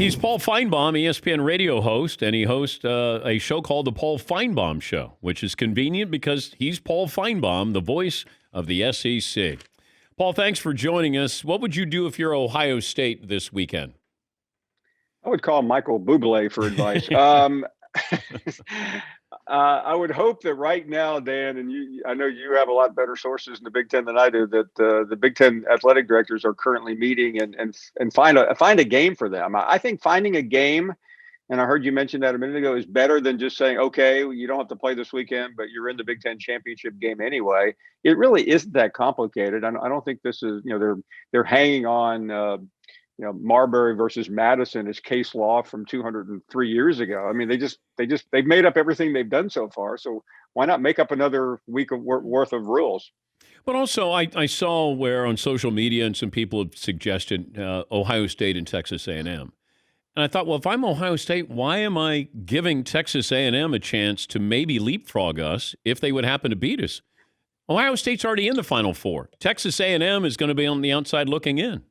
He's Paul Finebaum, ESPN radio host, and he hosts a show called The Paul Finebaum Show, which is convenient because he's Paul Finebaum, the voice of the SEC. Paul, thanks for joining us. What would you do if you're Ohio State this weekend? I would call Michael Bublé for advice. I would hope that right now, Dan, and I know you have a lot better sources in the Big Ten than I do, that the Big Ten athletic directors are currently meeting and find a game for them. I think finding a game, and I heard you mention that a minute ago, is better than just saying, okay, you don't have to play this weekend, but you're in the Big Ten championship game anyway. It really isn't that complicated. I don't think this is, they're hanging on. Marbury versus Madison is case law from 203 years ago. I mean, they've made up everything they've done so far. So why not make up another week of worth of rules? But also, I saw where on social media and some people have suggested Ohio State and Texas A&M. And I thought, well, if I'm Ohio State, why am I giving Texas A&M a chance to maybe leapfrog us if they would happen to beat us? Ohio State's already in the Final Four. Texas A&M is going to be on the outside looking in.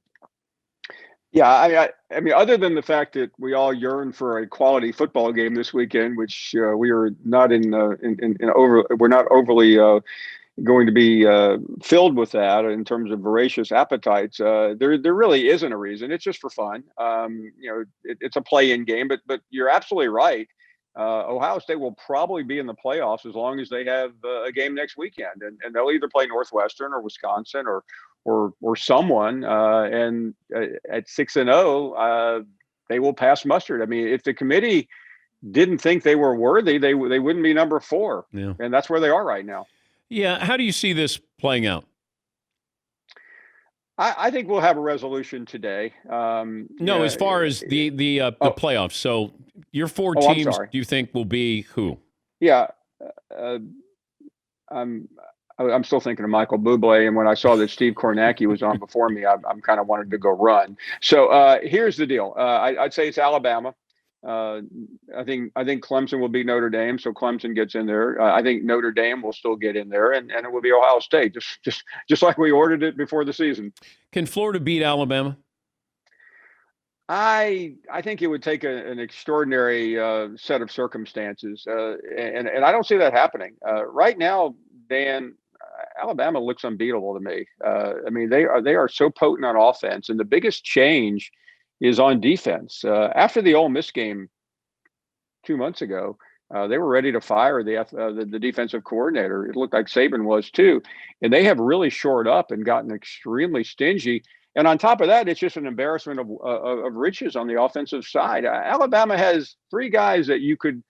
Yeah, I mean, other than the fact that we all yearn for a quality football game this weekend, which we are not we're not overly going to be filled with that in terms of voracious appetites. There really isn't a reason. It's just for fun. It's a play-in game, but you're absolutely right. Ohio State will probably be in the playoffs as long as they have a game next weekend, and they'll either play Northwestern or Wisconsin or someone, and at 6-0, they will pass mustard. I mean, if the committee didn't think they were worthy, they wouldn't be number 4, and that's where they are right now. Yeah, how do you see this playing out? I think we'll have a resolution today. As far as the playoffs. So your 4 teams, do you think will be who? Yeah, I'm still thinking of Michael Bublé, and when I saw that Steve Kornacki was on before me, I'm kind of wanted to go run. So here's the deal. I'd say it's Alabama. I think Clemson will beat Notre Dame, so Clemson gets in there. I think Notre Dame will still get in there, and it will be Ohio State, just like we ordered it before the season. Can Florida beat Alabama? I think it would take an extraordinary set of circumstances, and I don't see that happening right now, Dan. Alabama looks unbeatable to me. I mean, they are so potent on offense, and the biggest change is on defense. After the Ole Miss game 2 months ago, they were ready to fire the defensive coordinator. It looked like Saban was too, and they have really shored up and gotten extremely stingy. And on top of that, it's just an embarrassment of riches on the offensive side. Alabama has 3 guys that you could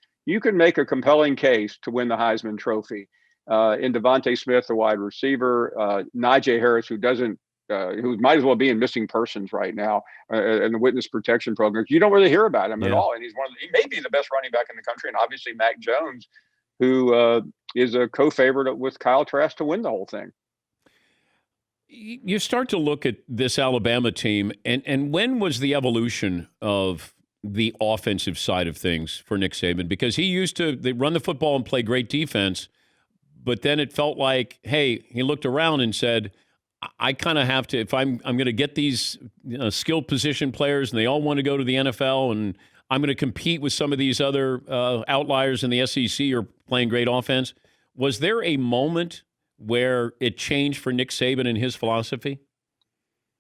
make a compelling case to win the Heisman Trophy. In Devontae Smith, the wide receiver, Najee Harris, who might as well be in missing persons right now, in the witness protection programs. You don't really hear about him at all, and he may be the best running back in the country. And obviously Mac Jones, who is a co-favorite with Kyle Trask to win the whole thing. You start to look at this Alabama team, and when was the evolution of the offensive side of things for Nick Saban? Because he used to run the football and play great defense. But then it felt like, hey, he looked around and said, I kind of have to, if I'm going to get these skilled position players and they all want to go to the NFL, and I'm going to compete with some of these other outliers in the SEC or playing great offense. Was there a moment where it changed for Nick Saban and his philosophy?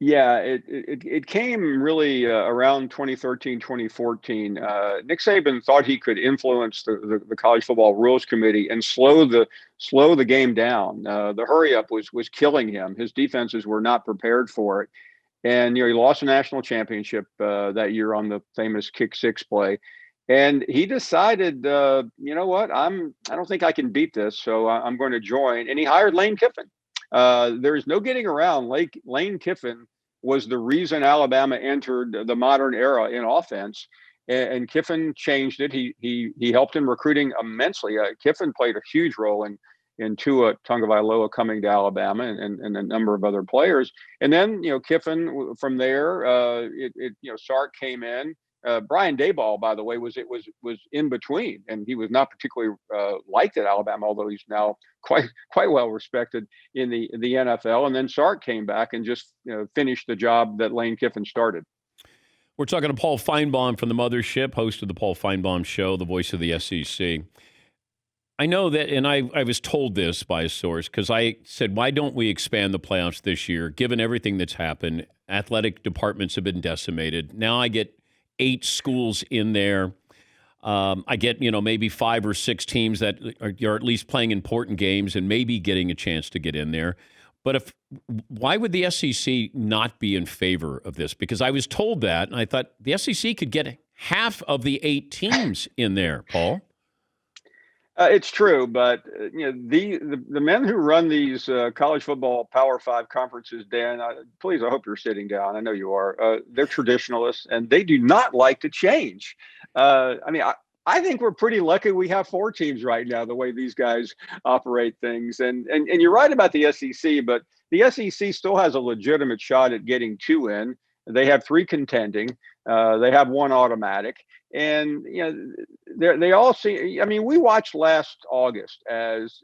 Yeah, it came really around 2013, 2014. Nick Saban thought he could influence the College Football Rules Committee and slow the game down. The hurry up was killing him. His defenses were not prepared for it, and he lost a national championship that year on the famous kick 6 play. And he decided, you know what, I don't think I can beat this, so I'm going to join. And he hired Lane Kiffin. There's no getting around. Lane Kiffin was the reason Alabama entered the modern era in offense, and Kiffin changed it. He helped in recruiting immensely. Kiffin played a huge role in Tua Tagovailoa coming to Alabama and a number of other players. And then Kiffin from there, Sark came in. Brian Daboll, by the way, was in between, and he was not particularly liked at Alabama, although he's now quite well respected in the NFL. And then Sark came back and just finished the job that Lane Kiffin started. We're talking to Paul Finebaum from the Mothership, host of the Paul Finebaum Show, the voice of the SEC. I know that, and I was told this by a source, because I said, why don't we expand the playoffs this year, given everything that's happened? Athletic departments have been decimated. Now I get 8 schools in there. I get, maybe 5 or 6 teams that are at least playing important games and maybe getting a chance to get in there. But why would the SEC not be in favor of this? Because I was told that, and I thought the SEC could get half of the 8 teams in there, Paul. It's true, but the men who run these college football Power 5 conferences, Dan, please, I hope you're sitting down. I know you are. They're traditionalists, and they do not like to change. I think we're pretty lucky we have 4 teams right now, the way these guys operate things. And you're right about the SEC, but the SEC still has a legitimate shot at getting 2 in. They have 3 contending. They have 1 automatic. And, they all see, we watched last August as,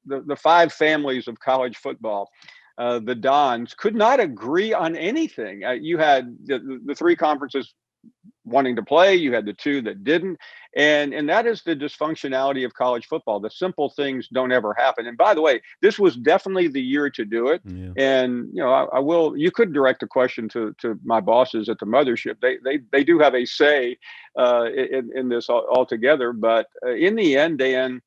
the 5 families of college football, the Dons, could not agree on anything. You had the 3 conferences wanting to play. You had the 2 that didn't. And that is the dysfunctionality of college football. The simple things don't ever happen. And by the way, this was definitely the year to do it. Yeah. And, you could direct a question to my bosses at the Mothership. They do have a say in this altogether. But in the end, Dan,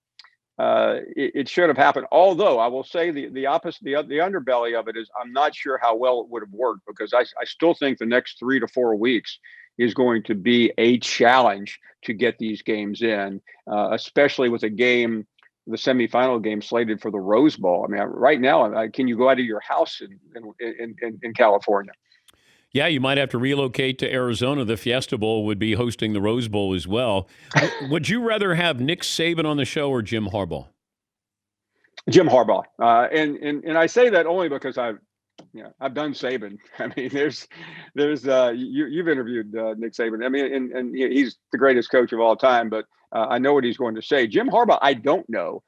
it should have happened. Although I will say the opposite, the underbelly of it is I'm not sure how well it would have worked, because I still think the next 3 to 4 weeks is going to be a challenge to get these games in, especially with the semifinal game slated for the Rose Bowl. Right now, can you go out of your house in California? Yeah, you might have to relocate to Arizona. The Fiesta Bowl would be hosting the Rose Bowl as well. Would you rather have Nick Saban on the show or Jim Harbaugh? Jim Harbaugh. And I say that only because I've done Saban. You've interviewed Nick Saban. And he's the greatest coach of all time, but I know what he's going to say. Jim Harbaugh, I don't know.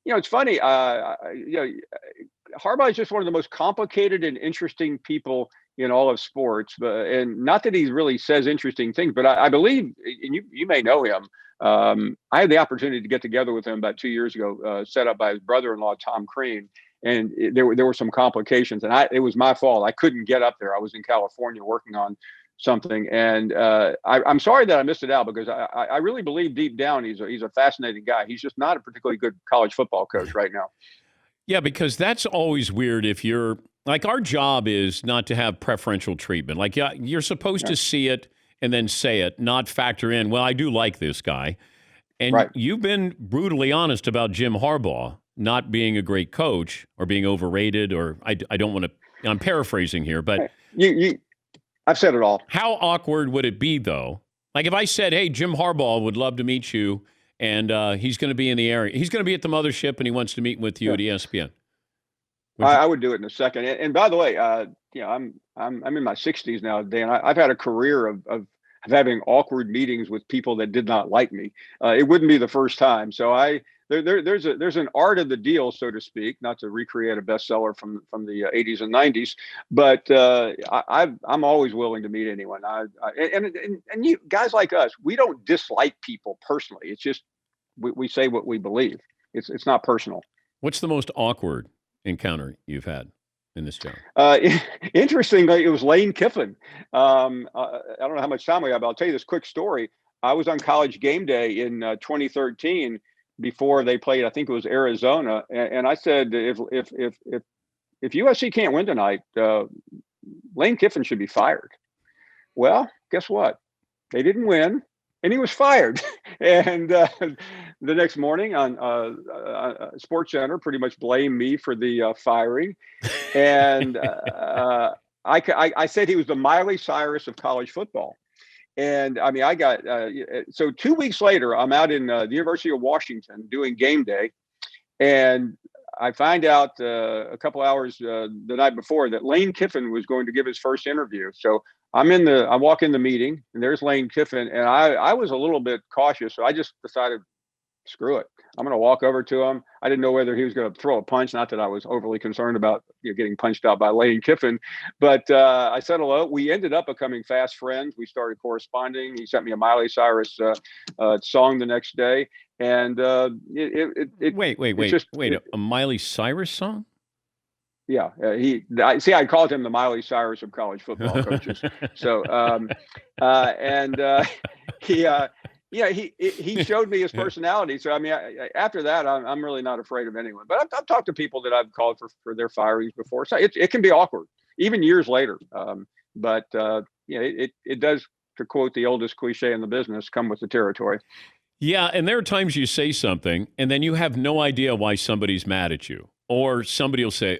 It's funny. Harbaugh is just one of the most complicated and interesting people in all of sports, and not that he really says interesting things, but I believe, and you may know him. I had the opportunity to get together with him about 2 years ago, set up by his brother-in-law, Tom Crean. And there were some complications, and it was my fault. I couldn't get up there. I was in California working on something, and I'm sorry that I missed it out, because I really believe deep down he's a fascinating guy. He's just not a particularly good college football coach right now. Yeah, because that's always weird. If you're like, our job is not to have preferential treatment. Like, you're supposed to see it and then say it, not factor in, well, I do like this guy. And right. You've been brutally honest about Jim Harbaugh not being a great coach or being overrated, or I don't want to, I'm paraphrasing here, but I've said it all. How awkward would it be, though? Like, if I said, hey, Jim Harbaugh would love to meet you, and he's going to be in the area. He's going to be at the Mothership, and he wants to meet with you at ESPN. I would do it in a second. And by the way, I'm in my 60s now, Dan. I've had a career of having awkward meetings with people that did not like me. It wouldn't be the first time. So there's an art of the deal, so to speak, not to recreate a bestseller from the 80s and 90s, but I'm always willing to meet anyone. And you guys like us, we don't dislike people personally. It's just we say what we believe. It's not personal. What's the most awkward encounter you've had in this job? Interestingly, it was Lane Kiffin. I don't know how much time we have, but I'll tell you this quick story. I was on College Game Day in 2013 before they played, I think it was Arizona, and I said, if USC can't win tonight, Lane Kiffin should be fired. Well, guess what? They didn't win, and he was fired. And the next morning on Sports Center pretty much blamed me for the firing. And I said he was the Miley Cyrus of college football. And I got so 2 weeks later, I'm out in the University of Washington doing game day, and I find out a couple hours the night before that Lane Kiffin was going to give his first interview. So I walk in the meeting, and there's Lane Kiffin, and I was a little bit cautious, so I just decided screw it. I'm going to walk over to him. I didn't know whether he was going to throw a punch. Not that I was overly concerned about getting punched out by Lane Kiffin, but I said hello. We ended up becoming fast friends. We started corresponding. He sent me a Miley Cyrus song the next day, and wait, a Miley Cyrus song? Yeah, I called him the Miley Cyrus of college football coaches. So, he showed me his personality. So, I mean, after that, I'm really not afraid of anyone. But I've talked to people that I've called for their firings before. So it can be awkward, even years later. It does, to quote the oldest cliche in the business, come with the territory. Yeah, and there are times you say something, and then you have no idea why somebody's mad at you. Or somebody will say,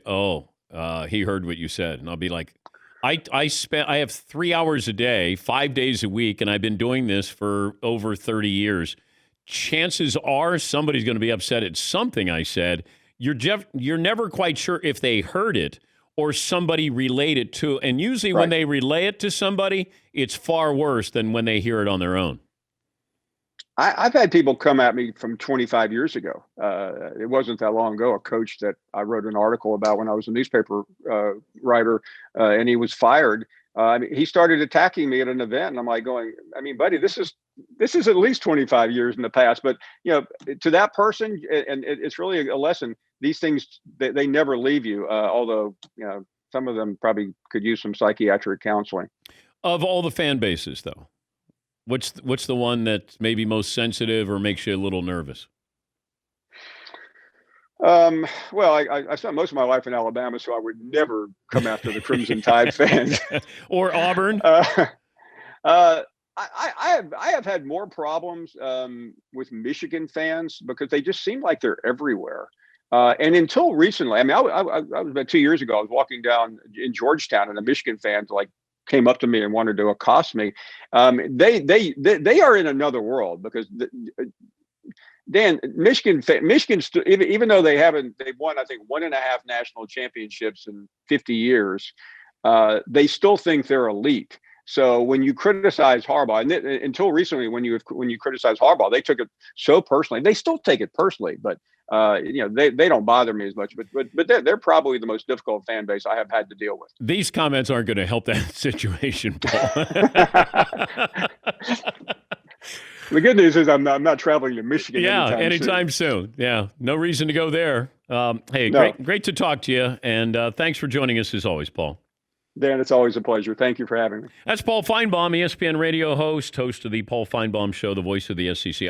he heard what you said. And I'll be like, I have 3 hours a day, 5 days a week, and I've been doing this for over 30 years. Chances are somebody's going to be upset at something I said. You're never quite sure if they heard it or somebody relayed it to. And usually when they relay it to somebody, it's far worse than when they hear it on their own. I've had people come at me from 25 years ago. It wasn't that long ago. A coach that I wrote an article about when I was a newspaper writer, and he was fired. He started attacking me at an event, and I'm like going, I mean, buddy, this is at least 25 years in the past. But to that person, and it's really a lesson. These things they never leave you. Although some of them probably could use some psychiatric counseling. Of all the fan bases, though. What's the one that's maybe most sensitive or makes you a little nervous? Well, I spent most of my life in Alabama, so I would never come after the Crimson Tide fans. Or Auburn. I have had more problems with Michigan fans because they just seem like they're everywhere. And until recently, I mean, I was about 2 years ago. I was walking down in Georgetown, and a Michigan fan came up to me and wanted to accost me. They are in another world because Dan, Michigan, even though they've won, I think 1.5 national championships in 50 years, they still think they're elite. So when you criticize Harbaugh, and until recently, when you criticize Harbaugh, they took it so personally. They still take it personally, but they don't bother me as much. But they're probably the most difficult fan base I have had to deal with. These comments aren't going to help that situation, Paul. The good news is I'm not traveling to Michigan. Anytime soon. Yeah, no reason to go there. Hey, great to talk to you, and thanks for joining us as always, Paul. Dan, it's always a pleasure. Thank you for having me. That's Paul Finebaum, ESPN radio host of the Paul Finebaum Show, the voice of the SEC.